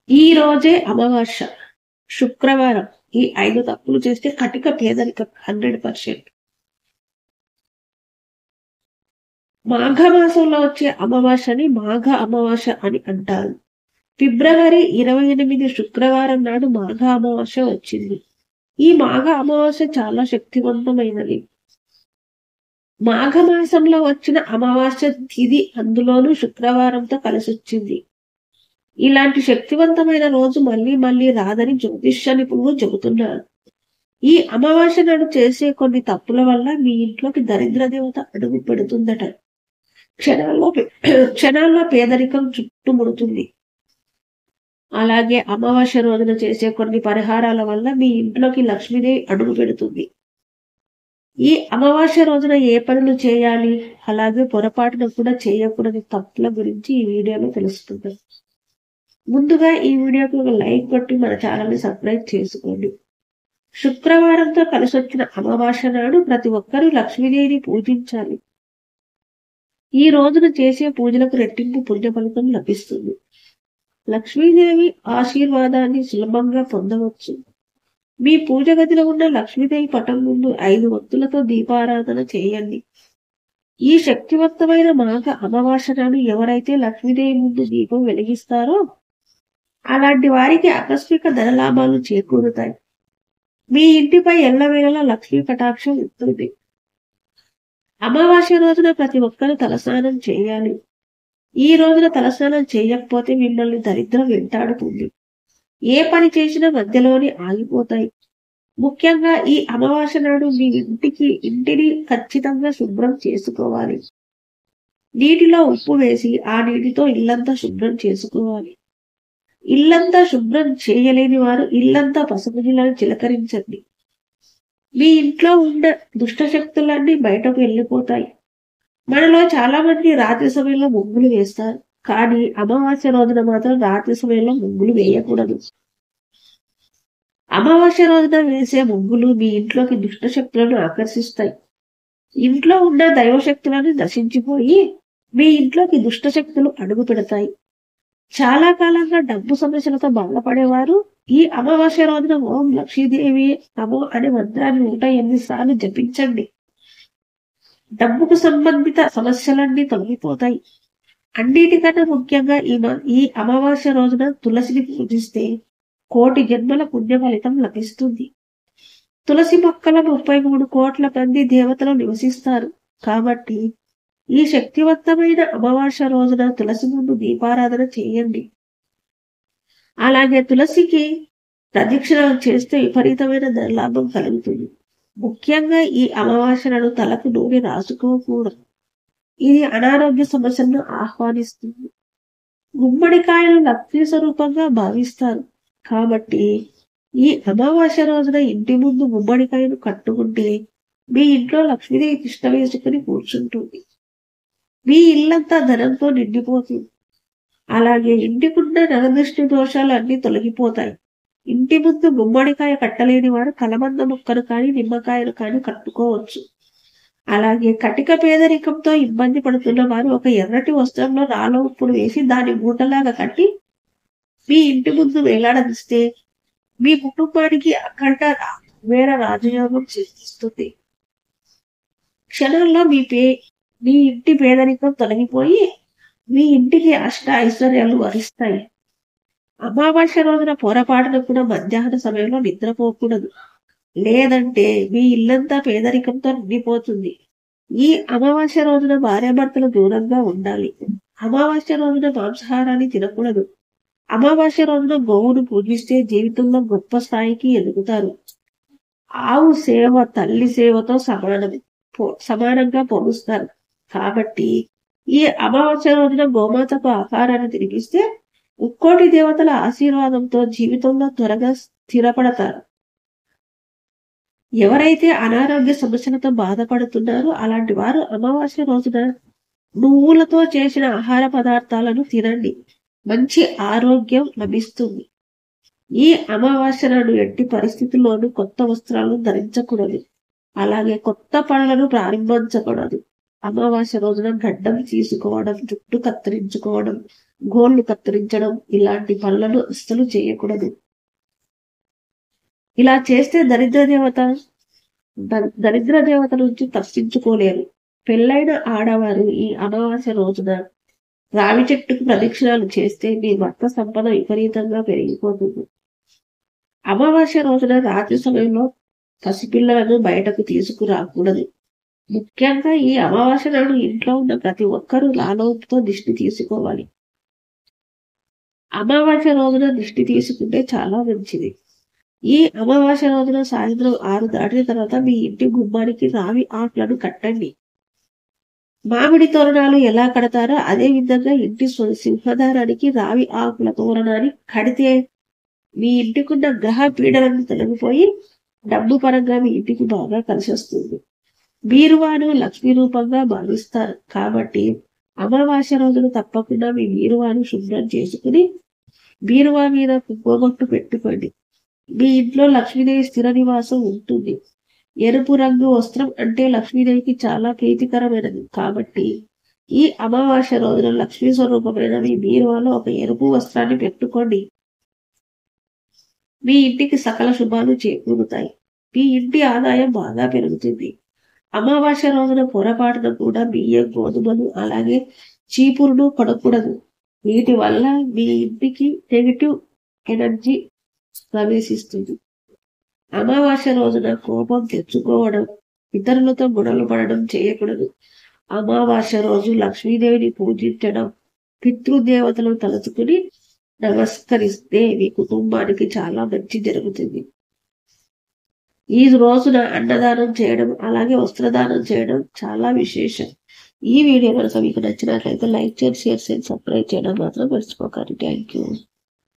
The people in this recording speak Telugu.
ఈ రోజే అమావాస్య. శుక్రవారం. ఈ 5 తప్పులు చేస్తే కటిక పేదరికం 100%. మాఘమాసంలో వచ్చే అమావాస్యని మాఘ అమావాస్య అని అంటారు. ఫిబ్రవరి 28 శుక్రవారం నాడు మాఘ అమావాస్య వచ్చింది. ఈ మాఘ అమావాస్య చాలా శక్తివంతమైనది. మాఘమాసంలో వచ్చిన అమావాస్య తిథి అందులోనూ శుక్రవారంతో కలిసొచ్చింది. ఇలాంటి శక్తివంతమైన రోజు మళ్ళీ మళ్ళీ రాదని జ్యోతిష్య నిపుణులు చెబుతున్నారు. ఈ అమావాస్య నాడు చేసే కొన్ని తప్పుల వల్ల మీ ఇంట్లోకి దరిద్ర దేవత అడుగు పెడుతుందట. క్షణాల్లో పేదరికం చుట్టుముడుతుంది. అలాగే అమావాస్య రోజున చేసే కొన్ని పరిహారాల వల్ల మీ ఇంట్లోకి లక్ష్మీదేవి అడుగు పెడుతుంది. ఈ అమావాస్య రోజున ఏ పనులు చేయాలి, అలాగే పొరపాటున కూడా చేయకూడని తప్పుల గురించి ఈ వీడియోలో తెలుసుకుందాం. ముందుగా ఈ వీడియోకి ఒక లైక్ కొట్టి మన ఛానల్ని సబ్స్క్రైబ్ చేసుకోండి. శుక్రవారంతో కలిసొచ్చిన అమావాస్య నాడు ప్రతి ఒక్కరూ లక్ష్మీదేవిని పూజించాలి. ఈ రోజున చేసే పూజలకు రెట్టింపు పుణ్య ఫలితం లభిస్తుంది. లక్ష్మీదేవి ఆశీర్వాదాన్ని సులభంగా పొందవచ్చు. మీ పూజ గదిలో ఉన్న లక్ష్మీదేవి పటం ముందు 5 ఒత్తులతో దీపారాధన చేయండి. ఈ శక్తివంతమైన మాఘ అమావాస్య నాడు ఎవరైతే లక్ష్మీదేవి ముందు దీపం వెలిగిస్తారో అలాంటి వారికి ఆకస్మిక ధనలాభాలు చేకూరుతాయి. మీ ఇంటిపై ఎల్లవేళలా లక్ష్మీ కటాక్షం ఉంటుంది. అమావాస్య రోజున ప్రతి ఒక్కరూ తలస్నానం చేయాలి. ఈ రోజున తలస్నానం చేయకపోతే మిమ్మల్ని దరిద్రం వెంటాడుతుంది. ఏ పని చేసినా మధ్యలోనే ఆగిపోతాయి. ముఖ్యంగా ఈ అమావాస్య నాడు మీ ఇంటిని ఖచ్చితంగా శుభ్రం చేసుకోవాలి. నీటిలో ఉప్పు వేసి ఆ నీటితో ఇల్లంతా శుభ్రం చేసుకోవాలి. ఇల్లంతా శుభ్రం చేయలేని వారు ఇల్లంతా పసుపు నీళ్ళని చిలకరించండి. మీ ఇంట్లో ఉన్న దుష్టశక్తులన్నీ బయటకు వెళ్ళిపోతాయి. మనలో చాలా మంది రాత్రి సమయంలో ముగ్గులు వేస్తారు. కానీ అమావాస్య రోజున మాత్రం రాత్రి సమయంలో ముగ్గులు వేయకూడదు. అమావాస్య రోజున వేసే ముగ్గులు మీ ఇంట్లోకి దుష్టశక్తులను ఆకర్షిస్తాయి. ఇంట్లో ఉన్న దైవశక్తులను నశించిపోయి మీ ఇంట్లోకి దుష్టశక్తులు అడుగు పెడతాయి. చాలా కాలంగా డబ్బు సమస్యలతో బాధపడేవారు ఈ అమావాస్య రోజున ఓం లక్ష్మీదేవి నమో అనే మంత్రాన్ని 108 సార్లు జపించండి. డబ్బుకు సంబంధిత సమస్యలన్నీ తొలగిపోతాయి. అన్నిటికన్నా ముఖ్యంగా ఈ అమావాస్య రోజున తులసిని పూజిస్తే 1,000,000 జన్మల పుణ్య ఫలితం లభిస్తుంది. తులసి మొక్కల 33 కోట్ల మంది దేవతలు నివసిస్తారు. కాబట్టి ఈ శక్తివంతమైన అమావాస్య రోజున తులసి ముందు దీపారాధన చేయండి. అలాగే తులసికి ప్రదక్షిణలు చేస్తే విపరీతమైన ధనలాభం కలుగుతుంది. ముఖ్యంగా ఈ అమావాస్య నాడు తలకు నూనె రాసుకోకూడదు. ఇది అనారోగ్య సమస్యలను ఆహ్వానిస్తుంది. గుమ్మడికాయలు లక్ష్మీ స్వరూపంగా భావిస్తారు. కాబట్టి ఈ అమావాస్య రోజున ఇంటి ముందు గుమ్మడికాయను కట్టుకుంటే మీ ఇంట్లో లక్ష్మీదేవి తిష్ట వేసుకుని కూర్చుంటుంది. మీ ఇల్లంతా ధనంతో నిండిపోతుంది. అలాగే ఇంటికున్న నరదృష్టి దోషాలు అన్ని తొలగిపోతాయి. ఇంటి ముందు గుమ్మడికాయ కట్టలేని వారు కలబంద ముక్కను కానీ నిమ్మకాయను కానీ కట్టుకోవచ్చు. అలాగే కటిక పేదరికంతో ఇబ్బంది పడుతున్న వారు ఒక ఎర్రటి వస్త్రంలో రాళ్ళ ఉప్పును వేసి దాన్ని మూటలాగా కట్టి మీ ఇంటి ముందు వేలాడదీస్తే మీ కుటుంబానికి అఖండ వేర రాజయోగం సిద్ధిస్తుంది. క్షణంలో మీ ఇంటి పేదరికం తొలగిపోయి మీ ఇంటికి అష్ట ఐశ్వర్యాలు వరిస్తాయి. అమావాస్య రోజున పొరపాటున కూడా మధ్యాహ్న సమయంలో నిద్రపోకూడదు. లేదంటే మీ ఇల్లంతా పేదరికంతో నిండిపోతుంది. ఈ అమావాస్య రోజున భార్యాభర్తలు దూరంగా ఉండాలి. అమావాస్య రోజున మాంసాహారాన్ని తినకూడదు. అమావాస్య రోజున గోవును పూజిస్తే జీవితంలో గొప్ప స్థాయికి ఎదుగుతారు. ఆవు సేవ తల్లి సేవతో సమానంగా పోలుస్తారు. కాబట్టి ఈ అమావాస్య రోజున గోమాతకు ఆహారాన్ని తినిపిస్తే 1,000,000 దేవతల ఆశీర్వాదంతో జీవితంలో త్వరగా స్థిరపడతారు. ఎవరైతే అనారోగ్య సమస్యలతో బాధపడుతున్నారో అలాంటి వారు అమావాస్య రోజున నువ్వులతో చేసిన ఆహార పదార్థాలను తినండి. మంచి ఆరోగ్యం లభిస్తుంది. ఈ అమావాస్య నాడు ఎట్టి పరిస్థితుల్లోనూ కొత్త వస్త్రాలను ధరించకూడదు. అలాగే కొత్త పనులను ప్రారంభించకూడదు. అమావాస్య రోజున గడ్డం తీసుకోవడం, జుట్టు కత్తిరించుకోవడం, గోళ్లు కత్తిరించడం ఇలాంటి పనులను అస్సలు చేయకూడదు. ఇలా చేస్తే దరిద్ర దేవత నుంచి తప్పించుకోలేరు. పెళ్ళైన ఆడవారు ఈ అమావాస్య రోజున రావి చెట్టుకు ప్రదక్షిణాలు చేస్తే మీ భర్త సంపద విపరీతంగా పెరిగిపోతుంది. అమావాస్య రోజున రాత్రి సమయంలో పసిపిల్లలను బయటకు తీసుకురాకూడదు. ముఖ్యంగా ఈ అమావాస్య నాడు ఇంట్లో ఉన్న ప్రతి ఒక్కరూ లాలోపుతో దిష్టి తీసుకోవాలి. అమావాస్య రోజున దిష్టి తీసుకుంటే చాలా మంచిది. ఈ అమావాస్య రోజున సాయంత్రం 6 దాటిన తర్వాత మీ ఇంటి గుమ్మానికి రావి ఆకులను కట్టండి. మామిడి తోరణాలు ఎలా కడతారో అదే విధంగా ఇంటి సింహదారానికి రావి ఆకుల తోరణాన్ని కడితే మీ ఇంటికున్న గ్రహ పీడలను తొలగిపోయి డబ్బు పరంగా మీ ఇంటికి బాగా కలిసి వస్తుంది. బీరువాను లక్ష్మీ రూపంగా భావిస్తారు కాబట్టి అమావాస్య రోజున తప్పకుండా మీ బీరువాను శుభ్రం చేసుకుని బీరువా మీద కుంకుమబొట్టు పెట్టుకోండి. మీ ఇంట్లో లక్ష్మీదేవి స్థిర నివాసం ఉంటుంది. ఎరుపు రంగు వస్త్రం అంటే లక్ష్మీదేవికి చాలా ప్రీతికరమైనది కాబట్టి ఈ అమావాస్య రోజున లక్ష్మీ స్వరూపమైన మీ బీరువాలో ఒక ఎరుపు వస్త్రాన్ని పెట్టుకోండి. మీ ఇంటికి సకల శుభాలు చేకూరుతాయి. మీ ఇంటి ఆదాయం బాగా పెరుగుతుంది. అమావాస్య రోజున పొరపాటున కూడా బియ్యం, గోధుమలు అలాగే చీపురును కొనకూడదు. వీటి వల్ల మీ ఇంటికి నెగిటివ్ ఎనర్జీ ప్రవేశిస్తుంది. అమావాస్య రోజున కోపం తెచ్చుకోవడం, ఇతరులతో గొడవలు పడడం చేయకూడదు. అమావాస్య రోజు లక్ష్మీదేవిని పూజించడం, పితృదేవతలను తలుచుకుని నమస్కరిస్తే మీ కుటుంబానికి చాలా మంచి జరుగుతుంది. ఈ రోజున అన్నదానం చేయడం అలాగే వస్త్రదానం చేయడం చాలా విశేషం. ఈ వీడియో కనుక మీకు నచ్చినట్లయితే లైక్ చేయండి, షేర్ చేయండి, సబ్స్క్రైబ్ చేయడం మాత్రం మర్చిపోకండి. Thank you.